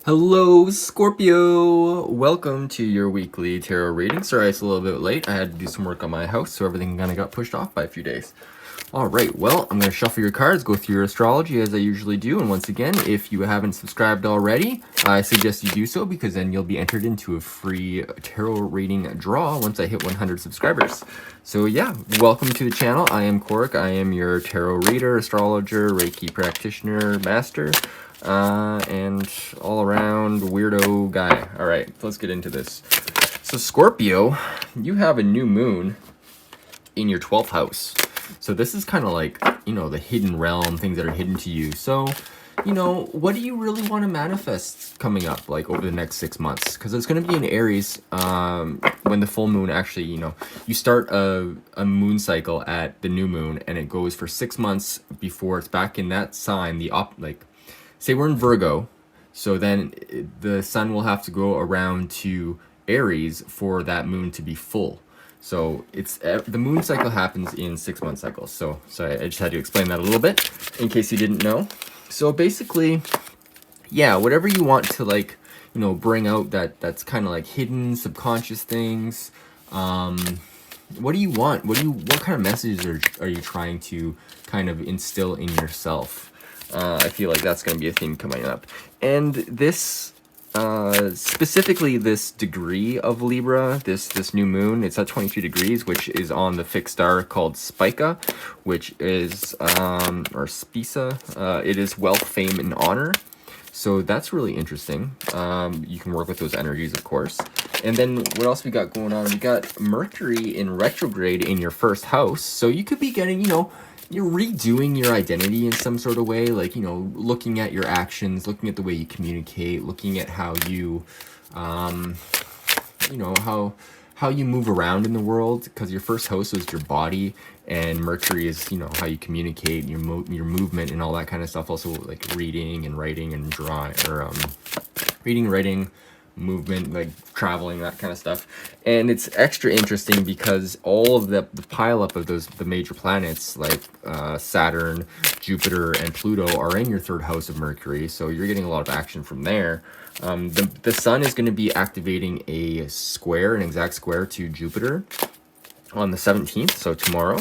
Hello, Scorpio! Welcome to your weekly tarot reading. Sorry it's a little bit late. I had to do some work on my house, so everything kind of got pushed off by a few days. Alright, well, I'm going to shuffle your cards, go through your astrology as I usually do, and once again, if you haven't subscribed already, I suggest you do so, because then you'll be entered into a free tarot reading draw once I hit 100 subscribers. So yeah, welcome to the channel. I am Korik. I am your tarot reader, astrologer, Reiki practitioner, master, and all-around weirdo guy. Alright, let's get into this. So Scorpio, you have a new moon in your 12th house. So this is kind of like, you know, the hidden realm, things that are hidden to you. So, you know, what do you really want to manifest coming up, like, over the next 6 months? Because it's going to be in Aries when the full moon actually, you know, you start a moon cycle at the new moon, and it goes for 6 months before it's back in that sign, like, say we're in Virgo, so then the sun will have to go around to Aries for that moon to be full. So it's the moon cycle happens in 6-month cycles. So I just had to explain that a little bit in case you didn't know. So basically, yeah, whatever you want to, like, you know, bring out that's kind of like hidden subconscious things. What do you want? What kind of messages are you trying to kind of instill in yourself? I feel like that's going to be a theme coming up. And this, specifically this degree of Libra, this new moon, it's at 23 degrees, which is on the fixed star called Spica, which is, or Spica, it is wealth, fame, and honor. So that's really interesting. You can work with those energies, of course. And then what else we got going on? We got Mercury in retrograde in your first house. So you could be getting, you know, you're redoing your identity in some sort of way, like, you know, looking at your actions, looking at the way you communicate, looking at how you, you know, how you move around in the world, because your first house is your body, and Mercury is, you know, how you communicate, your movement, and all that kind of stuff. Also, like reading and writing and drawing, or reading, writing, movement, like traveling, that kind of stuff. And it's extra interesting because all of the pile up of the major planets, like Saturn, Jupiter, and Pluto, are in your third house of Mercury, so you're getting a lot of action from there. The sun is going to be activating a square, an exact square to Jupiter on the 17th, so tomorrow.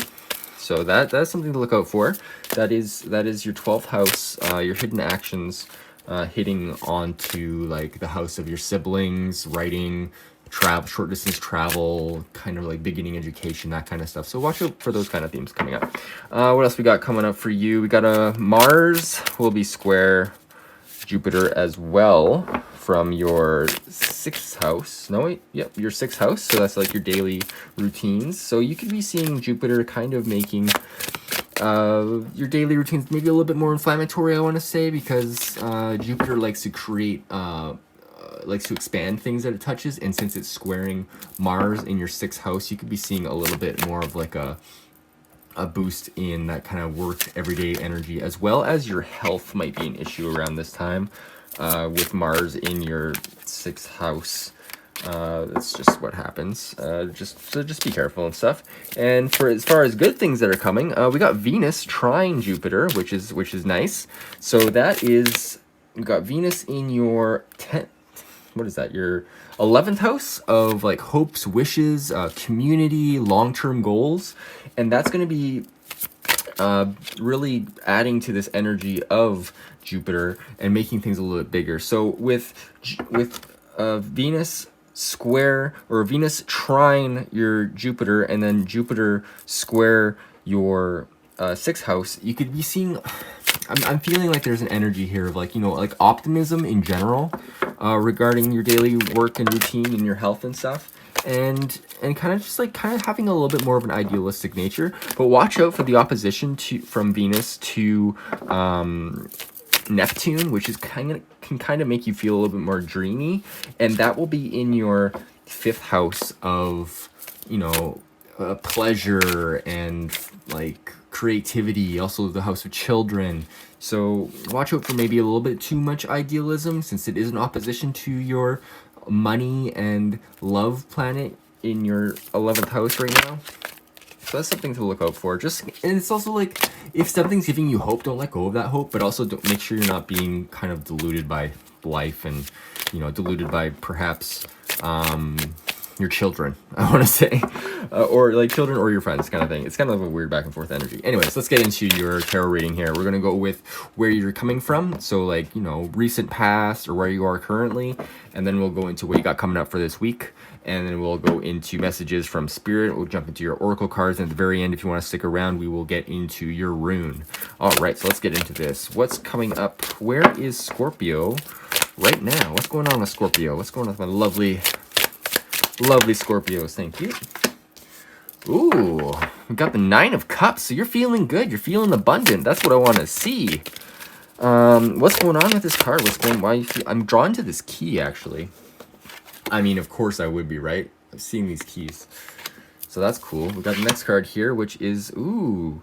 So that's something to look out for. That is your 12th house, your hidden actions, hitting onto, like, the house of your siblings, writing, travel, short distance travel, kind of like beginning education, that kind of stuff. So watch out for those kind of themes coming up. What else we got coming up for you? We got Mars will be square Jupiter as well from your 6th house. No, wait, yep, your 6th house. So that's like your daily routines. So you could be seeing Jupiter kind of making your daily routines maybe a little bit more inflammatory, I want to say, because Jupiter likes to create, likes to expand things that it touches, and since it's squaring Mars in your 6th house, you could be seeing a little bit more of like a boost in that kind of work everyday energy, as well as your health might be an issue around this time with Mars in your 6th house. That's just what happens. Just be careful and stuff. And for as far as good things that are coming, we got Venus trine Jupiter, which is nice. So that is, we got Venus in your 10th. What is that? Your 11th house of, like, hopes, wishes, community, long-term goals, and that's going to be really adding to this energy of Jupiter and making things a little bit bigger. So with Venus square, or Venus trine your Jupiter, and then Jupiter square your 6th house, you could be seeing, I'm feeling like there's an energy here of, like, you know, like optimism in general regarding your daily work and routine and your health and stuff, and kind of just like having a little bit more of an idealistic nature. But watch out for the opposition from Venus to Neptune, which is can kind of make you feel a little bit more dreamy, and that will be in your 5th house of, you know, pleasure and, like, creativity, also the house of children. So watch out for maybe a little bit too much idealism, since it is in opposition to your money and love planet in your 11th house right now. So that's something to look out for. Just, and it's also like, if something's giving you hope, don't let go of that hope, but also don't, make sure you're not being kind of deluded by life and, you know, diluted by perhaps your children, I want to say, or like children or your friends kind of thing. It's kind of a weird back and forth energy. Anyways, let's get into your tarot reading here. We're going to go with where you're coming from. So like, you know, recent past or where you are currently. And then we'll go into what you got coming up for this week. And then we'll go into messages from Spirit. We'll jump into your oracle cards. And at the very end, if you want to stick around, we will get into your rune. All right, so let's get into this. What's coming up? Where is Scorpio right now? What's going on with Scorpio? What's going on with my lovely Scorpios? Thank you. Ooh, we got the 9 of Cups. So you're feeling good. You're feeling abundant. That's what I want to see. What's going on with this card? Why you feel? I'm drawn to this key, actually. I mean, of course I would be, right? I'm seeing these keys. So that's cool. We got the next card here, which is, ooh.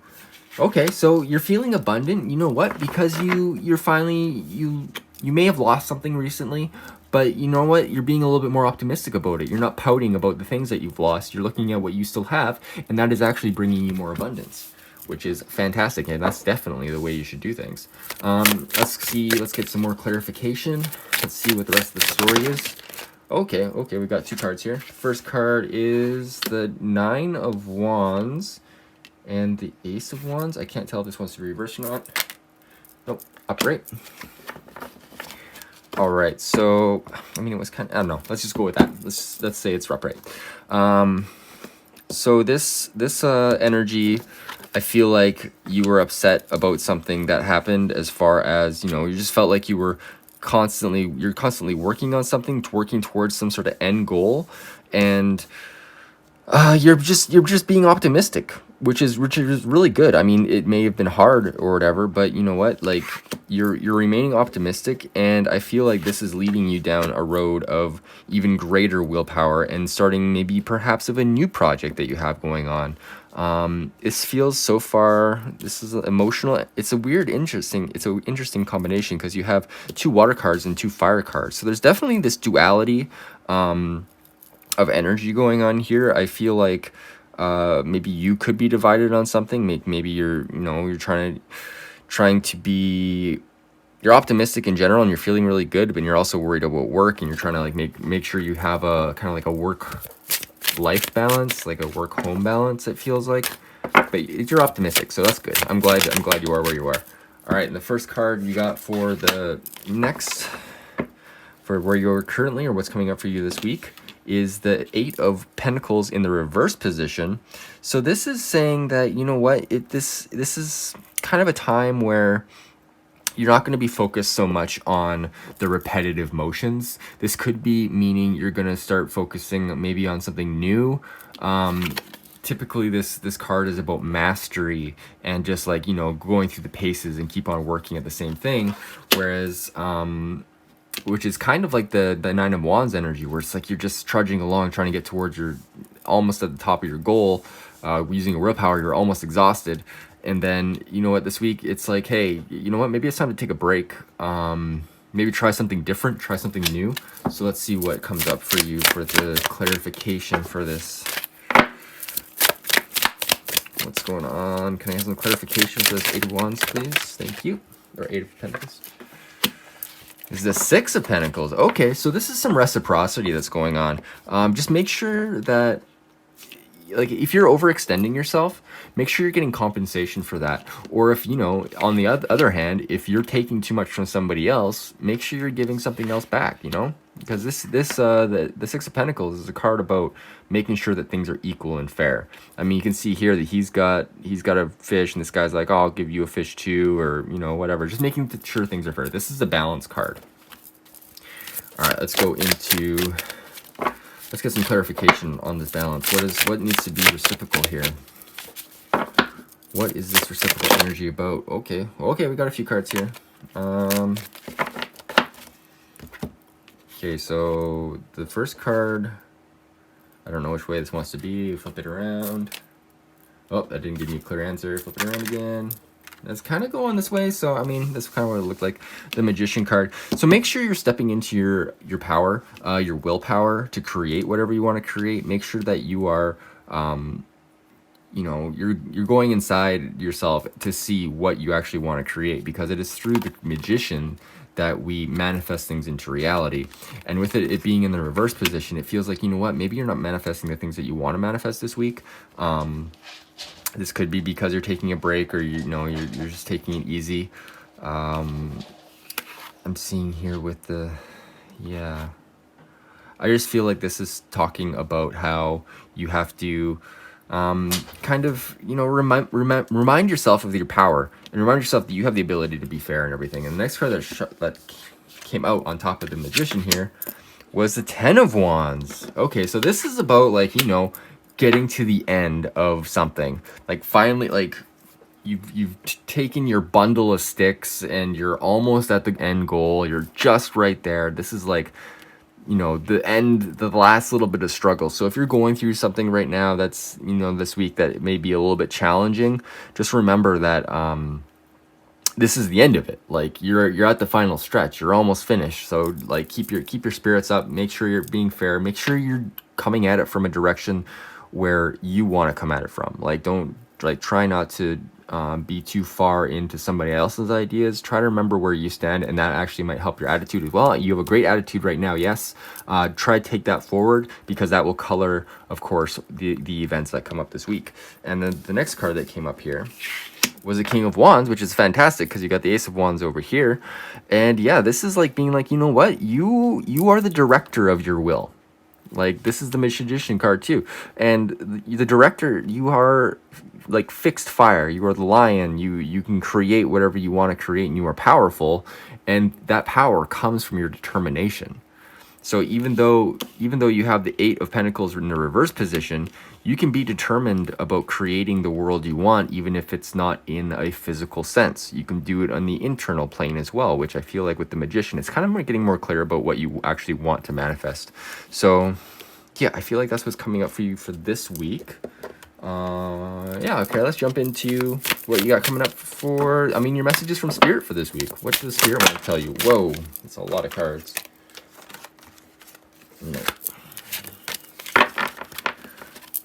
Okay, so you're feeling abundant. You know what? Because you're finally, you may have lost something recently, but you know what? You're being a little bit more optimistic about it. You're not pouting about the things that you've lost. You're looking at what you still have, and that is actually bringing you more abundance, which is fantastic, and that's definitely the way you should do things. Let's get some more clarification. Let's see what the rest of the story is. Okay, we got 2 cards here. First card is the 9 of Wands and the Ace of Wands. I can't tell if this wants to be reversed or not. Nope, upright. All right, so I mean, it was kind of, I don't know. Let's just go with that. Let's say it's upright. So this energy, I feel like you were upset about something that happened, as far as, you know, you just felt like you're constantly working on something, working towards some sort of end goal, and you're just being optimistic, which is really good. I mean, it may have been hard or whatever, but you know what? Like, you're remaining optimistic, and I feel like this is leading you down a road of even greater willpower and starting maybe perhaps of a new project that you have going on. This feels so far, this is emotional. It's an interesting combination, because you have 2 water cards and 2 fire cards. So there's definitely this duality of energy going on here. I feel like maybe you could be divided on something. Maybe you're trying to be, you're optimistic in general and you're feeling really good, but you're also worried about work, and you're trying to like make sure you have a kind of like a work life balance, like a work home balance, it feels like. But you're optimistic, so that's good. I'm glad you are where you are. All right, and the first card you got for the next, for where you're currently or what's coming up for you this week, is the 8 of Pentacles in the reverse position. So this is saying that, you know what, this is kind of a time where you're not going to be focused so much on the repetitive motions. This could be meaning you're going to start focusing maybe on something new. Typically this card is about mastery and just like, you know, going through the paces and keep on working at the same thing. Whereas, which is kind of like the 9 of Wands energy, where it's like you're just trudging along, trying to get towards your, almost at the top of your goal, using a willpower, you're almost exhausted. And then, you know what, this week, it's like, hey, you know what, maybe it's time to take a break. Maybe try something different, try something new. So let's see what comes up for you for the clarification for this. What's going on? Can I have some clarification for this 8 of Wands, please? Thank you. Or 8 of Pentacles. This is the 6 of Pentacles. Okay, so this is some reciprocity that's going on. Just make sure that, like, if you're overextending yourself, make sure you're getting compensation for that. Or if, you know, on the other hand, if you're taking too much from somebody else, make sure you're giving something else back, you know? Because the 6 of Pentacles is a card about making sure that things are equal and fair. I mean, you can see here that he's got a fish, and this guy's like, oh, I'll give you a fish too, or, you know, whatever. Just making sure things are fair. This is a balance card. All right, let's go into, let's get some clarification on this balance. What needs to be reciprocal here? What is this reciprocal energy about? Okay, we got a few cards here. Okay, so the first card, I don't know which way this wants to be. Flip it around. Oh, that didn't give me a clear answer. Flip it around again. That's kind of going this way, so I mean, that's kind of what it looked like. The Magician card. So make sure you're stepping into your power, your willpower to create whatever you want to create. Make sure that you are, you know, you're going inside yourself to see what you actually want to create, because it is through the Magician that we manifest things into reality. And with it being in the reverse position, it feels like, you know what, maybe you're not manifesting the things that you want to manifest this week. This could be because you're taking a break, or you're just taking it easy. I'm seeing here with the, yeah, I just feel like this is talking about how you have to kind of, remind yourself of your power, and remind yourself that you have the ability to be fair and everything. And the next card that came out on top of the Magician here was the Ten of Wands. Okay, so this is about, like, getting to the end of something. Like, finally, like, you've taken your bundle of sticks and you're almost at the end goal. You're just right there. This is like, the end, the last little bit of struggle. So if you're going through something right now that's, this week that it may be a little bit challenging, just remember that this is the end of it. Like, you're at the final stretch. You're almost finished. So, like, keep your spirits up. Make sure you're being fair. Make sure you're coming at it from a direction where you want to come at it from. Like, don't, like, try not to be too far into somebody else's ideas. Try to remember where you stand, and that actually might help your attitude as well. You have a great attitude right now, yes. Try to take that forward, because that will color, of course, the events that come up this week. And then the next card that came up here was the King of Wands, which is fantastic because you got the Ace of Wands over here. And yeah, this is like being like, you know what, you are the director of your will. Like, this is the Magician card too, and the director, you are like fixed fire. You are the lion. You can create whatever you want to create, and you are powerful, and that power comes from your determination. So even though you have the Eight of Pentacles in the reverse position, you can be determined about creating the world you want, even if it's not in a physical sense. You can do it on the internal plane as well, which I feel like with the Magician, it's kind of getting more clear about what you actually want to manifest. So yeah, I feel like that's what's coming up for you for this week. Yeah, okay, let's jump into what you got coming up for, your messages from Spirit for this week. What does Spirit want to tell you? Whoa, that's a lot of cards. No.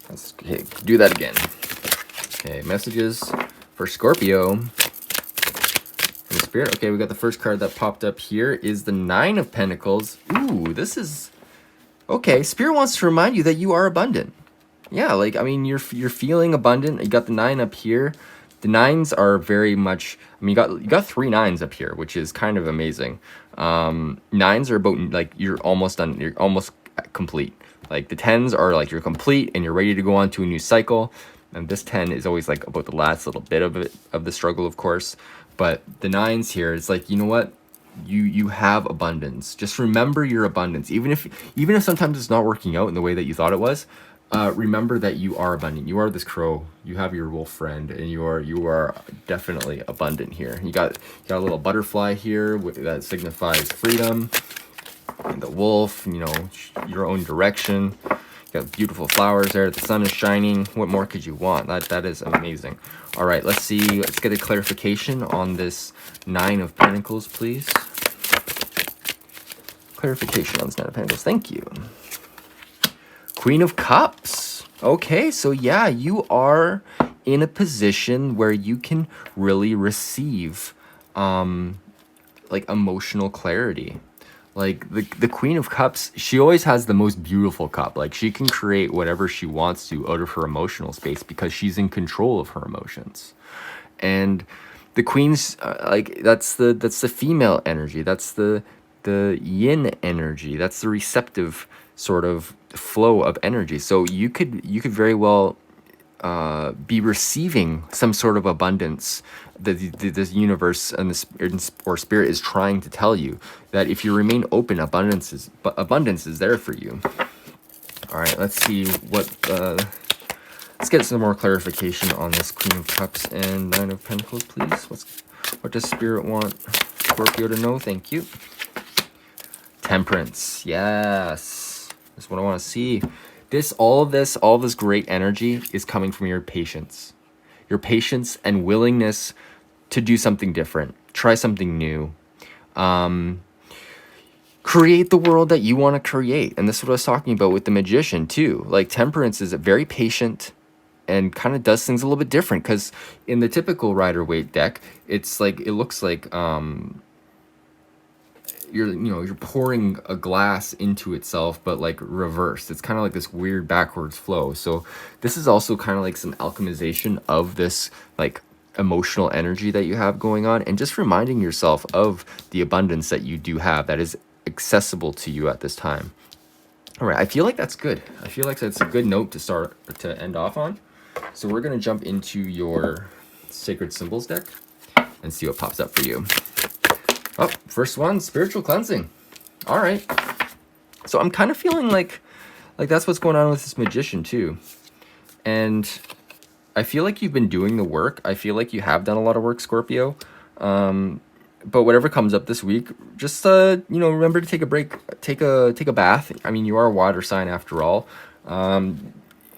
Let's do that again. Okay, messages for Scorpio from Spirit. Okay, we got the first card that popped up here is the Nine of Pentacles. Ooh, this is... Okay, Spirit wants to remind you that you are abundant. Yeah, like, you're feeling abundant. You got the 9 up here. The 9s are very much... you got 3 9s up here, which is kind of amazing. 9s are about, like, you're almost done. You're almost complete. Like, the 10s are like you're complete and you're ready to go on to a new cycle. And this 10 is always like about the last little bit of the struggle, of course. But the 9s here, it's like, you know what? You have abundance. Just remember your abundance. Even if sometimes it's not working out in the way that you thought it was, remember that you are abundant. You are this crow. You have your wolf friend, and you are definitely abundant here. You got a little butterfly here that signifies freedom, and the wolf, your own direction. You got beautiful flowers there. The sun is shining. What more could you want? That is amazing. All right, let's see. Let's get a clarification on this 9 of Pentacles, please. Clarification on this 9 of Pentacles. Thank you. Queen of Cups. Okay, so yeah, you are in a position where you can really receive like emotional clarity. Like, the Queen of Cups, she always has the most beautiful cup. Like, she can create whatever she wants to out of her emotional space because she's in control of her emotions. And the Queen's like, that's the female energy. That's the yin energy. That's the receptive sort of flow of energy. So you could very well be receiving some sort of abundance that this universe and or Spirit is trying to tell you, that if you remain open, abundance is there for you. All right, let's see what let's get some more clarification on this Queen of Cups and 9 of Pentacles, please. What does Spirit want Scorpio to know? Thank you. Temperance. Yes, that's what I want to see. All this great energy is coming from your patience and willingness to do something different, try something new, create the world that you want to create. And this is what I was talking about with the Magician too. Like, Temperance is very patient and kind of does things a little bit different, because in the typical Rider-Waite deck, it's like, it looks like you're pouring a glass into itself, but like reversed. It's kind of like this weird backwards flow. So this is also kind of like some alchemization of this like emotional energy that you have going on, and just reminding yourself of the abundance that you do have that is accessible to you at this time. All right, I feel like that's good. I feel like that's a good note to end off on. So we're gonna jump into your Sacred Symbols deck and see what pops up for you. Oh, first one, spiritual cleansing. All right. So I'm kind of feeling like that's what's going on with this Magician too. And I feel like you've been doing the work. I feel like you have done a lot of work, Scorpio. But whatever comes up this week, just remember to take a break, take a bath. I mean, you are a water sign after all.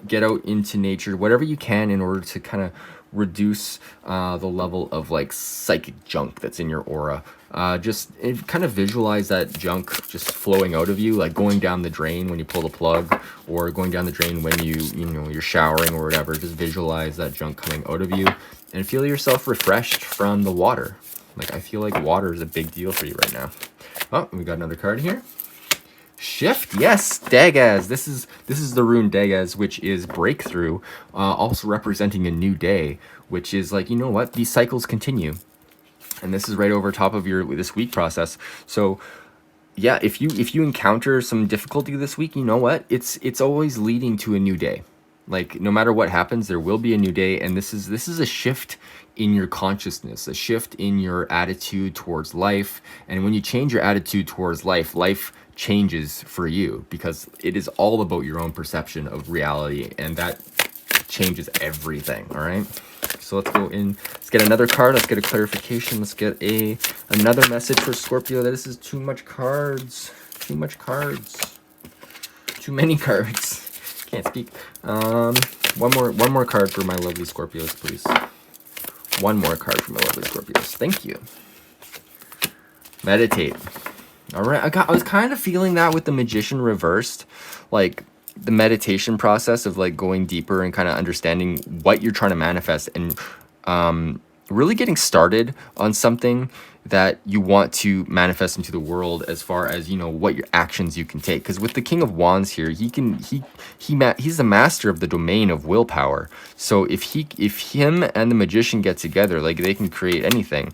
Get out into nature, whatever you can, in order to kind of reduce the level of like psychic junk that's in your aura. Just kind of visualize that junk just flowing out of you, like going down the drain when you pull the plug, or going down the drain when you're showering or whatever. Just visualize that junk coming out of you and feel yourself refreshed from the water. Like, I feel like water is a big deal for you right now. Oh, we got another card here. Shift, yes, Dagaz. This is the rune Dagaz, which is breakthrough, also representing a new day, which is like, you know what, these cycles continue, and this is right over top of your this week process. So yeah, if you encounter some difficulty this week, you know what, it's always leading to a new day. Like, no matter what happens, there will be a new day, and this is a shift in your consciousness, a shift in your attitude towards life. And when you change your attitude towards life, life changes for you, because it is all about your own perception of reality, and that changes everything. All right, so let's go in, let's get another card, let's get a clarification, let's get another message for Scorpio. That this is too much cards, too many cards. Can't speak. One more card for my lovely Scorpios, please. One more card for my lovely Scorpios. Thank you. Meditate. All right, I was kind of feeling that with the Magician reversed, like the meditation process of like going deeper and kind of understanding what you're trying to manifest, and really getting started on something that you want to manifest into the world, as far as, you know, what your actions you can take. Because with the King of Wands here, he's the master of the domain of willpower. So if him and the Magician get together, like, they can create anything.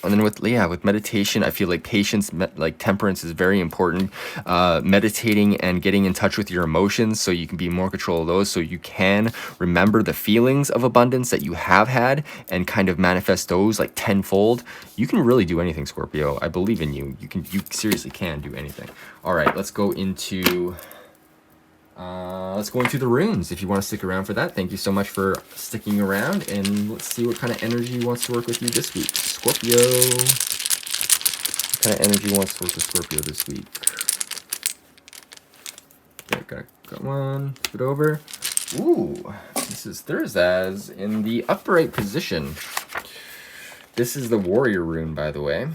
And then with meditation, I feel like patience, like temperance, is very important. Meditating and getting in touch with your emotions, so you can be more control of those, so you can remember the feelings of abundance that you have had and kind of manifest those like tenfold. You can really do anything, Scorpio. I believe in you. You seriously can do anything. All right, let's go into the runes. If you want to stick around for that, thank you so much for sticking around, and let's see what kind of energy wants to work with you this week, Scorpio. What kind of energy wants to work with Scorpio this week? Okay, got one. Flip it over. Ooh, this is Thursday's in the upright position. This is the warrior rune, by the way.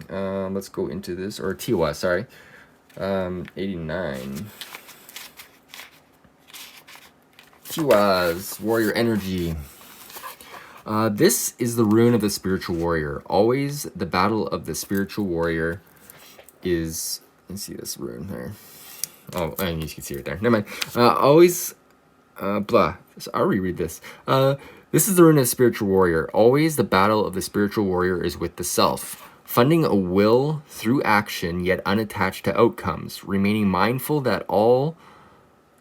Let's go into this, or Tiwa, sorry. 89. Tiwa's warrior energy. This is the rune of the spiritual warrior. Always the battle of the spiritual warrior is... Let's see this rune there. Oh, and you can see it there. Never mind. Always... blah. So I'll reread this. This is the rune of the spiritual warrior. Always the battle of the spiritual warrior is with the self. Funding a will through action, yet unattached to outcomes. Remaining mindful that all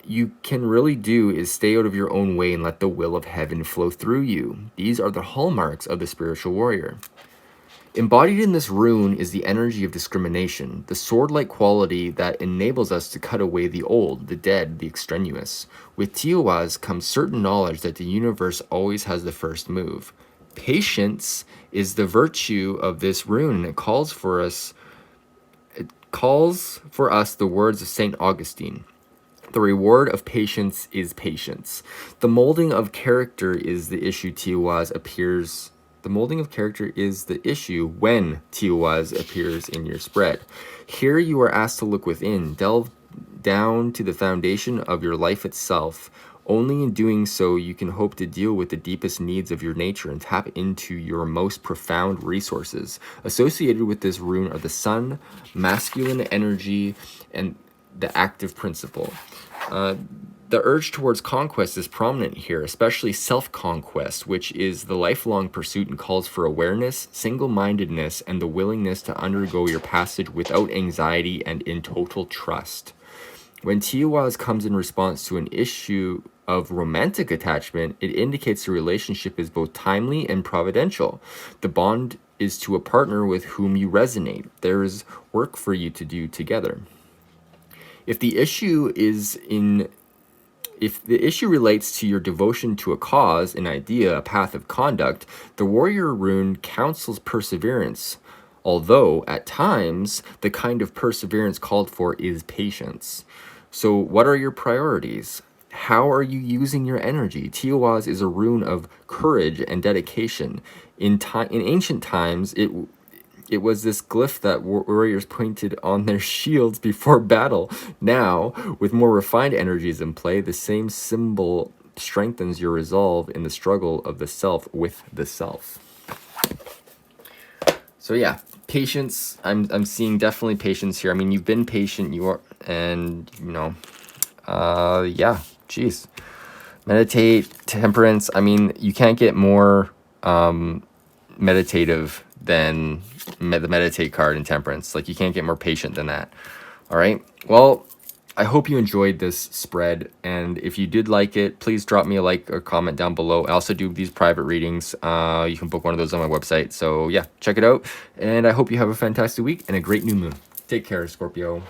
you can really do is stay out of your own way and let the will of heaven flow through you. These are the hallmarks of the spiritual warrior. Embodied in this rune is the energy of discrimination, the sword-like quality that enables us to cut away the old, the dead, the extraneous. With Tiawaz comes certain knowledge that the universe always has the first move. Patience is the virtue of this rune, and it calls for us the words of St. Augustine. The reward of patience is patience. The molding of character is the issue Tiawaz appears. The molding of character is the issue when Tiawaz appears in your spread. Here you are asked to look within, delve down to the foundation of your life itself. Only in doing so you can hope to deal with the deepest needs of your nature and tap into your most profound resources. Associated with this rune are the sun, masculine energy, and the active principle. The urge towards conquest is prominent here, especially self-conquest, which is the lifelong pursuit and calls for awareness, single-mindedness, and the willingness to undergo your passage without anxiety and in total trust. When Tiawas comes in response to an issue of romantic attachment, it indicates the relationship is both timely and providential. The bond is to a partner with whom you resonate. There is work for you to do together. If the issue relates to your devotion to a cause, an idea, a path of conduct, the warrior rune counsels perseverance, although at times the kind of perseverance called for is patience. So what are your priorities? How are you using your energy? Tiawas is a rune of courage and dedication. In ancient times, it was this glyph that warriors pointed on their shields before battle. Now, with more refined energies in play, the same symbol strengthens your resolve in the struggle of the self with the self. So yeah, patience. I'm seeing definitely patience here. I mean, you've been patient. You are, and you know, yeah. Jeez. Meditate, temperance. I mean, you can't get more meditative than the meditate card in temperance. Like, you can't get more patient than that. All right. Well, I hope you enjoyed this spread, and if you did like it, please drop me a like or comment down below. I also do these private readings. You can book one of those on my website. So yeah, check it out, and I hope you have a fantastic week and a great new moon. Take care, Scorpio.